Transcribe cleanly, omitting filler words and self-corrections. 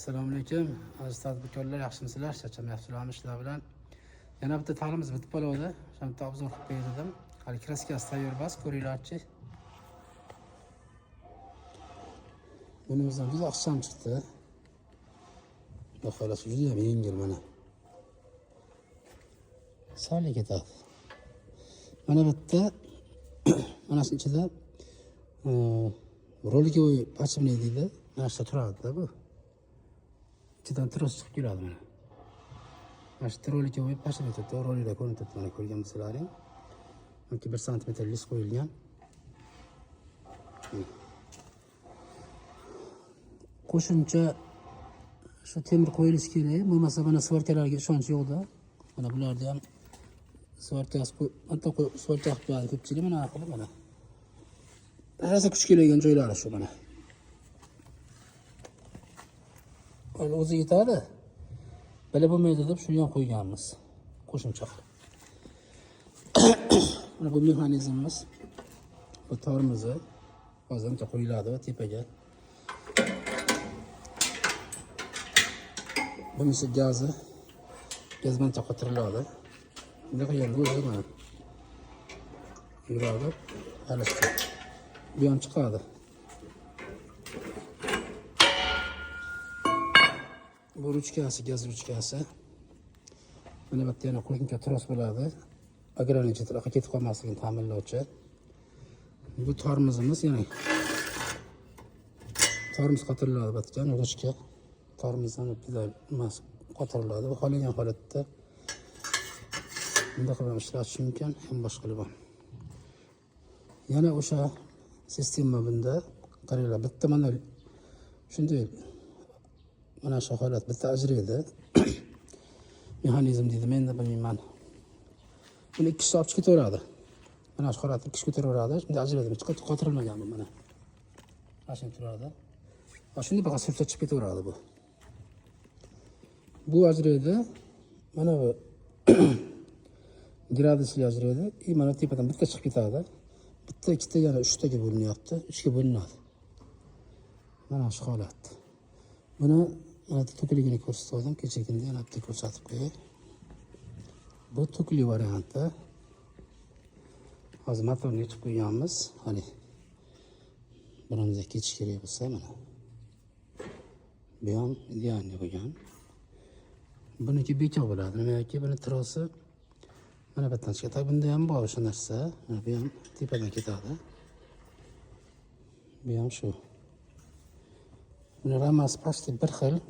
Assalomu alaykum aziz tadbirkorlar, yaxshimisizlar? Charchamayapsizlarmi ishlar bilan? Yana bitta ta'limimiz bitib qoldi. O'sha bitta obzor qilib berdim. Hali kraskasi tayyor bas, ko'ringlarchi. Bunimizdan juda ixcham chiqdi. Baholasi juda ham yengil mana. Sal ketadi. Mana bitta mana shu ichida rolikovый pachimli deydi. Mana shu turadi bu. İçinden tros çıkıp geliyordu bana. Başta rolikovый pachimli tuttu. Rolida ko'rinib turibdi, mana ko'rgansizlaring. 1 santimetr lis qo'yilgan. Qo'shimcha shu temir qo'yilishi kerak. Bo'lmasa mana svarkalarga ishonch yo'qda. Mana bularda ham svarkasi bitta svarka qilib qo'yadi ko'pchilik mana qilib mana. Rosa kuch keladigan joylari shu mana. O'zi yetadi. Bala bo'lmaydi deb shuni ham qo'yganmiz. Qo'shimcha qilib. Mana bu mexanizmimiz. Bu tormozi hozircha qo'yiladi va tepaga. Bunisi gazi. Gaz bilan qotiriladi. Bunday qilganda o'zi mana. Yuradi. Alishdi. Bu ham chiqadi. Bu ruchkasi, gaz ruchkasi. Mana bu yerda yana qo'shimcha tros bo'ladi. Ограничитель ketib qolmasligini ta'minlovchi. Bu tormozimiz, ya'ni tormoz qotiriladi batgan ruchka. Tormozdan pedal emas qotiriladi. Bu xohlagan holatda bunday qilib ishlatish mumkin, ham boshqa ham. Yana o'sha sistema bunda qaranglar, bitta mana shunday mana shu holat bitta ajraydi. Mexanizm deydi, men de bilmayman. Buni ikki kishi olib chiqib ketaveradi. Mana shu holatda ikki kishi ko'taraveradi. Shunday ajraydi. Chiqib qotirilmagan bu mana. Mashina turadi. Va shunday faqat sursa chiqib ketaveradi bu. Bu ajraydi. Mana bu gradusli ajraydi. Mana tepadan bitta chiqib ketadi. Bitta, ikkita, yana 3 taga bo'linyapti. 3 ga bo'linadi. Mana shu holat. Buni mana to'kligini ko'rsatdim. Kechagina yana bitta ko'rsatib qo'yay. Bu to'kli varianti. Hozir motorni yechib qo'yganmiz. Hali birimizga ketish kerak bo'lsa mana. Bu ham idealni qo'ygan. Buniki bekor bo'ladi. Nimaiki buni trosi mana bu yerdan chiqadi. Bunda ham bor o'sha narsa. Bu ham tepadan ketadi. Bu ham shu. Buni ramasi pasti bir xil.